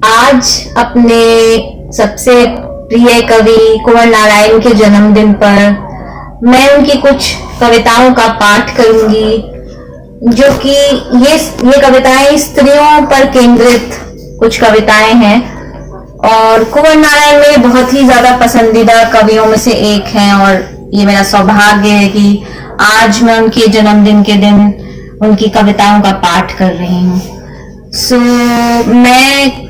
आज अपने सबसे प्रिय कवि कुंवर नारायण के जन्मदिन पर मैं उनकी कुछ कविताओं का पाठ करूंगी, जो कि ये कविताएं स्त्रियों पर केंद्रित कुछ कविताएं हैं और कुंवर नारायण मेरे बहुत ही ज्यादा पसंदीदा कवियों में से एक हैं। और ये मेरा सौभाग्य है कि आज मैं उनके जन्मदिन के दिन उनकी कविताओं का पाठ कर रही हूँ। मैं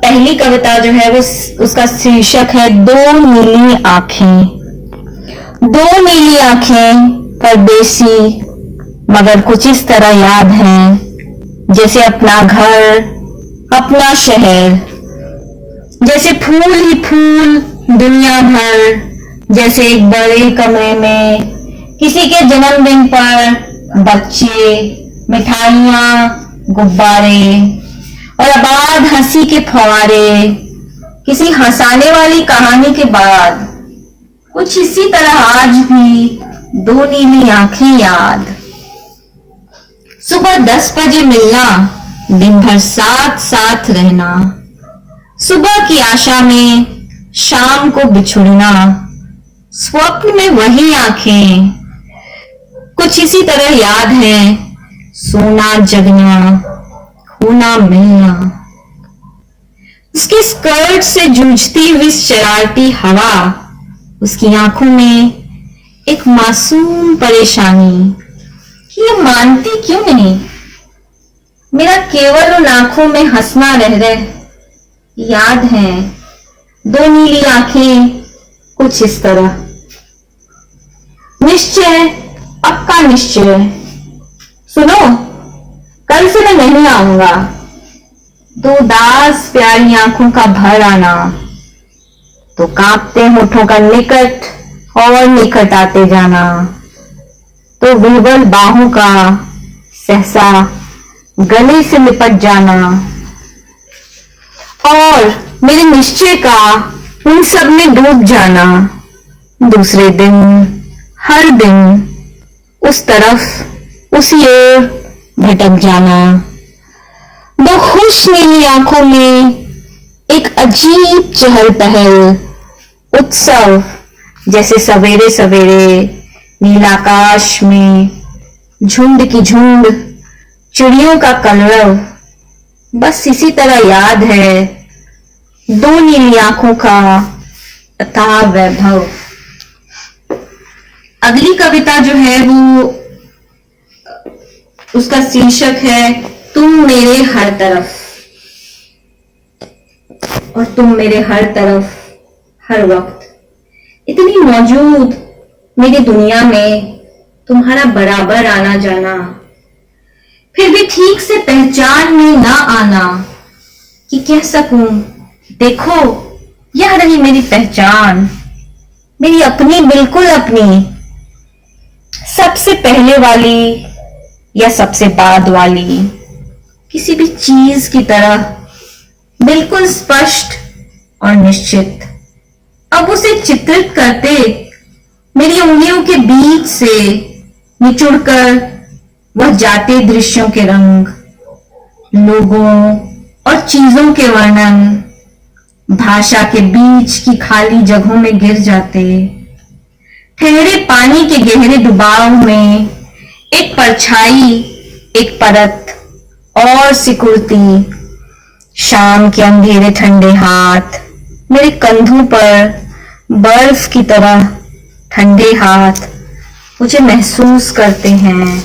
पहली कविता जो है वो उसका शीर्षक है दो नीली आंखें। दो नीली आंखें परदेसी मगर कुछ इस तरह याद हैं, जैसे अपना घर अपना शहर, जैसे फूल ही फूल दुनिया भर, जैसे एक बड़े कमरे में किसी के जन्मदिन पर बच्चे, मिठाइयां, गुब्बारे और आबाद हंसी के फव्वारे, किसी हंसाने वाली कहानी के बाद कुछ इसी तरह आज भी दो नीली आंखें याद। सुबह 10 बजे मिलना, दिन भर साथ साथ रहना, सुबह की आशा में शाम को बिछुड़ना, स्वप्न में वही आंखें कुछ इसी तरह याद है, सोना जगना खोना मिलना। उसकी स्कर्ट से जूझती हुई शरारती हवा, उसकी आंखों में एक मासूम परेशानी कि ये मानती क्यों नहीं, मेरा केवल उन आंखों में हंसना रह रहे। याद है दो नीली आंखें कुछ इस तरह। निश्चय, पक्का निश्चय, सुनो कल से मैं नहीं आऊंगा। दो दास प्यारी आंखों का भर आना, तो कांपते होठों का निकट और निकट आते जाना, तो विह्वल बाहों का सहसा गले से लिपट जाना, और मेरे निश्चय का उन सब में डूब जाना। दूसरे दिन हर दिन उस तरफ उसी ओर भटक जाना। दो खुश नीली आंखों में एक अजीब चहल पहल, उत्सव, जैसे सवेरे सवेरे नीलाकाश में झुंड की झुंड चिड़ियों का कलरव। बस इसी तरह याद है दो नीली आंखों का अथाह वैभव। अगली कविता जो है वो उसका शीर्षक है तुम मेरे हर तरफ। और तुम मेरे हर तरफ हर वक्त, इतनी मौजूद मेरी दुनिया में तुम्हारा बराबर आना जाना, फिर भी ठीक से पहचान में ना आना कि कह सकूं देखो यह रही मेरी पहचान, मेरी अपनी, बिल्कुल अपनी, सबसे पहले वाली या सबसे बाद वाली, किसी भी चीज की तरह बिल्कुल स्पष्ट और निश्चित। अब उसे चित्रित करते मेरी उंगलियों के बीच से निचुड़कर वह जाते दृश्यों के रंग, लोगों और चीजों के वर्णन भाषा के बीच की खाली जगहों में गिर जाते। ठहरे पानी के गहरे डुबाव में एक परछाई, एक परत और सिकुड़ती। शाम के अंधेरे ठंडे हाथ मेरे कंधों पर बर्फ की तरह ठंडे हाथ मुझे महसूस करते हैं।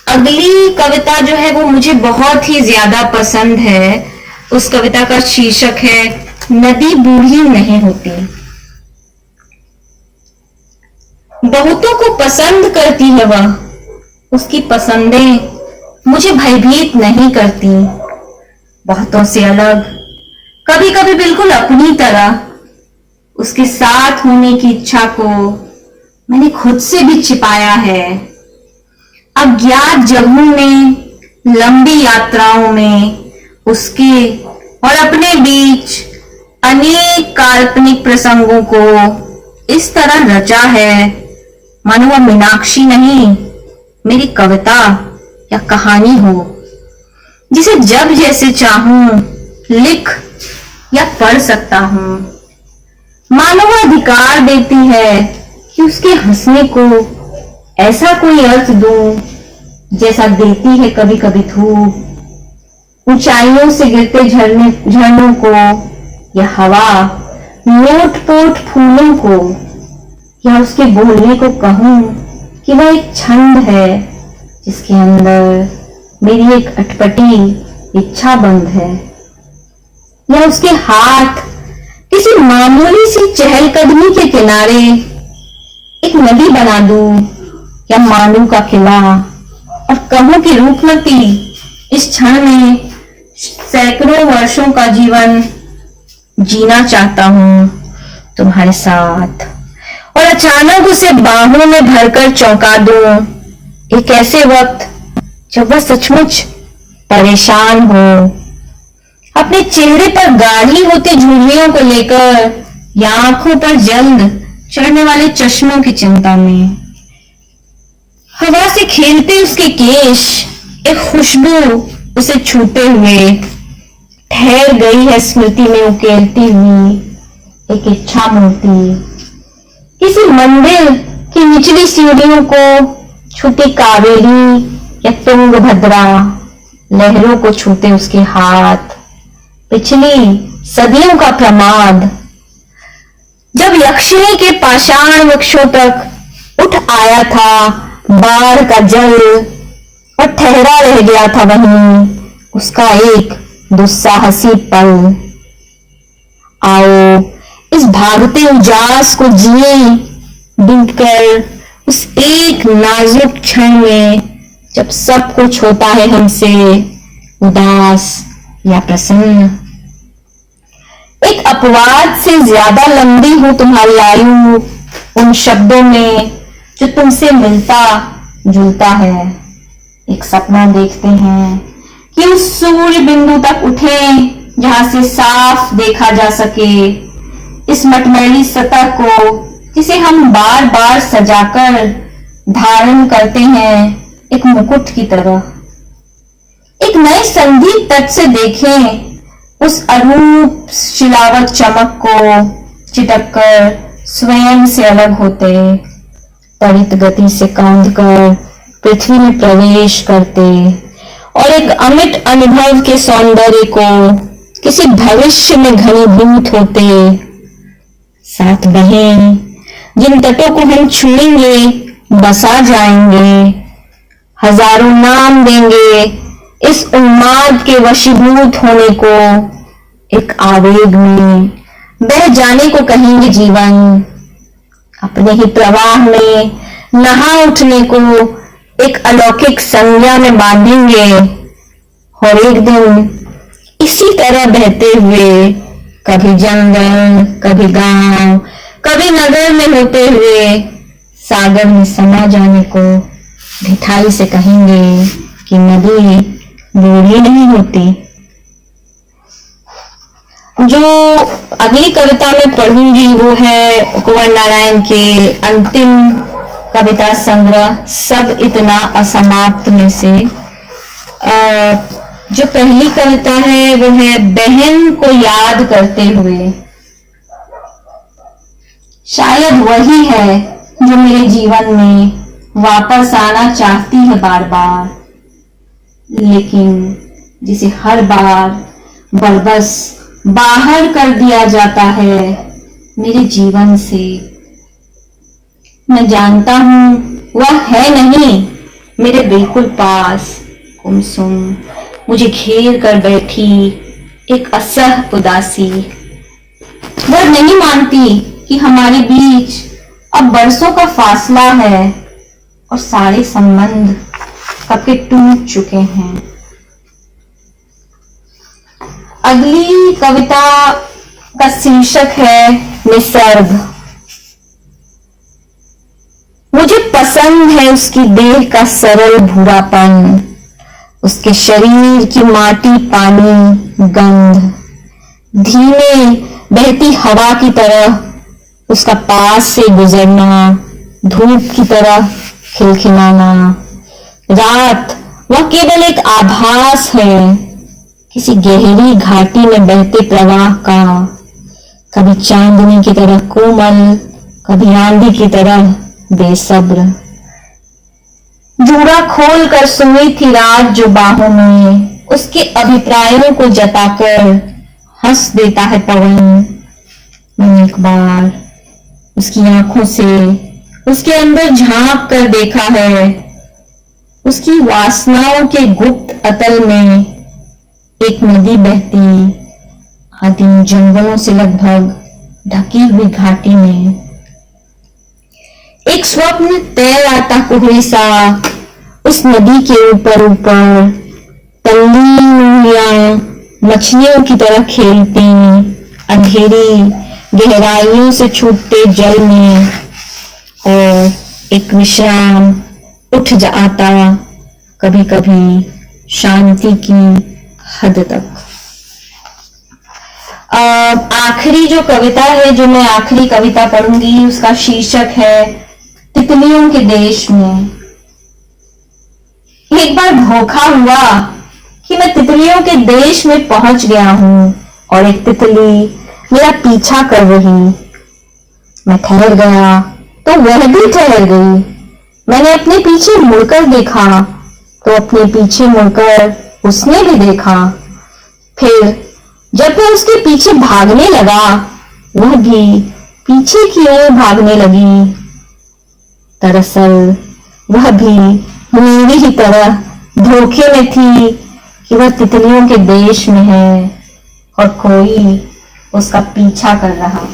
अगली कविता जो है वो मुझे बहुत ही ज्यादा पसंद है। उस कविता का शीर्षक है नदी बूढ़ी नहीं होती। बहुतों को पसंद करती है वह, उसकी पसंदें मुझे भयभीत नहीं करती। बहुतों से अलग, कभी कभी बिल्कुल अपनी तरह, उसके साथ होने की इच्छा को मैंने खुद से भी छिपाया है। अज्ञात जगहों में, लंबी यात्राओं में उसके और अपने बीच अनेक काल्पनिक प्रसंगों को इस तरह रचा है मानो वह मीनाक्षी नहीं, मेरी कविता या कहानी हो, जिसे जब जैसे चाहूं लिख या पढ़ सकता हूं। मानवाधिकार देती है कि उसके हंसने को ऐसा कोई अर्थ दूं जैसा देती है कभी कभी धूप ऊंचाइयों से गिरते झरनों को, या हवा लोट-पोट फूलों को, या उसके बोलने को कहूं कि वह एक छंद है जिसके अंदर मेरी एक अटपटी इच्छा बंद है, या उसके हाथ किसी मामूली सी चहलकदमी के किनारे एक नदी बना दूं, या मानू का किला, और कहूं कि रूपमती इस क्षण में सैकड़ों वर्षों का जीवन जीना चाहता हूं तुम्हारे साथ, और अचानक उसे बाहों में भरकर चौंका दूं एक ऐसे वक्त जब वह सचमुच परेशान हो, अपने चेहरे पर गाढ़ी होती झुर्रियों को लेकर, या आंखों पर जल्द चढ़ने वाले चश्मों की चिंता में। हवा से खेलते उसके केश, एक खुशबू उसे छूते हुए ठहर गई है स्मृति में उकेलती हुई एक इच्छा मूर्ति। किसी मंदिर की निचली सीढ़ियों को छूती कावेरी या तुंगभद्रा, लहरों को छूते उसके हाथ, पिछली सदियों का प्रमाद, जब यक्षिणी के पाषाण वृक्षों तक उठ आया था बाढ़ का जल और ठहरा रह गया था वहीं उसका एक दुस्साहसी पल। आओ इस भागते उजास को जिए डूबकर उस एक नाजुक क्षण में जब सब कुछ होता है हमसे उदास या प्रसन्न। एक अपवाद से ज्यादा लंबी हो तुम्हारी आयु उन शब्दों में जो तुमसे मिलता जुलता है। एक सपना देखते हैं कि उस सूर्य बिंदु तक उठे जहां से साफ देखा जा सके इस मटमैली सतह को जिसे हम बार बार सजाकर धारण करते हैं एक मुकुट की तरह। एक नए संगीत तट से देखें उस अरूप शिलावत चमक को चिटक कर स्वयं से अलग होते, त्वरित गति से कौंध कर पृथ्वी में प्रवेश करते और एक अमिट अनुभव के सौंदर्य को किसी भविष्य में घनीभूत होते। साथ बहें जिन तटों को हम छुएंगे बसा जाएंगे, हजारों नाम देंगे इस उन्माद के वशीभूत होने को, एक आवेग में बह जाने को कहेंगे जीवन, अपने ही प्रवाह में नहा उठने को एक अलौकिक संज्ञा में बांधेंगे और एक दिन इसी तरह बहते हुए कभी जंगल, कभी गांव, कभी नगर में होते हुए सागर में समा जाने को ढिठाई से कहेंगे कि नदी बूढ़ी नहीं होती। जो अगली कविता में पढ़ूंगी वो है कुंवर नारायण के अंतिम कविता संग्रह सब इतना असमाप्त में से। जो पहली कविता है वो है बहन को याद करते हुए। शायद वही है जो मेरे जीवन में वापस आना चाहती है बार बार, लेकिन जिसे हर बार बरबस बाहर कर दिया जाता है मेरे जीवन से। मैं जानता हूं वह है नहीं मेरे बिल्कुल पास, गुमसुम मुझे घेर कर बैठी एक असह उदासी। वह नहीं मानती कि हमारे बीच अब बरसों का फासला है और सारे संबंध कब के टूट चुके हैं। अगली कविता का शीर्षक है निसर्ग। मुझे पसंद है उसकी देह का सरल भूरापन, उसके शरीर की माटी पानी गंध, धीमे बहती हवा की तरह उसका पास से गुजरना, धूप की तरह खिलखिलाना। रात वह केवल एक आभास है किसी गहरी घाटी में बहते प्रवाह का, कभी चांदनी की तरह कोमल, कभी आंधी की तरह बेसब्र। जूड़ा खोल कर सोई थी रात जो बाहों में, उसके अभिप्रायों को जताकर हंस देता है पवन। मैंने एक बार उसकी आंखों से उसके अंदर झांक कर देखा है, उसकी वासनाओं के गुप्त अतल में एक नदी बहती, आदिम जंगलों से लगभग ढकी हुई घाटी में। एक स्वप्न तैर आता कोहरे सा उस नदी के ऊपर ऊपर, तल्लीन उंगलियां मछलियों की तरह खेलती अंधेरी गहराइयों से छूटते जल में, और एक विश्राम उठ जाता कभी कभी शांति की हद तक। आखिरी जो कविता है, जो मैं आखिरी कविता पढ़ूंगी, उसका शीर्षक है तितलियों के देश में। एक बार धोखा हुआ कि मैं तितलियों के देश में पहुंच गया हूं और एक तितली मेरा पीछा कर रही। मैं ठहर गया तो वह भी ठहर गई। मैंने अपने पीछे मुड़कर देखा तो अपने पीछे मुड़कर उसने भी देखा। फिर जब मैं उसके पीछे भागने लगा, वह भी पीछे की ओर भागने लगी। दरअसल वह भी मेरी ही तरह धोखे में थी कि वह तितलियों के देश में है और कोई उसका पीछा कर रहा।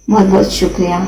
बहुत बहुत शुक्रिया।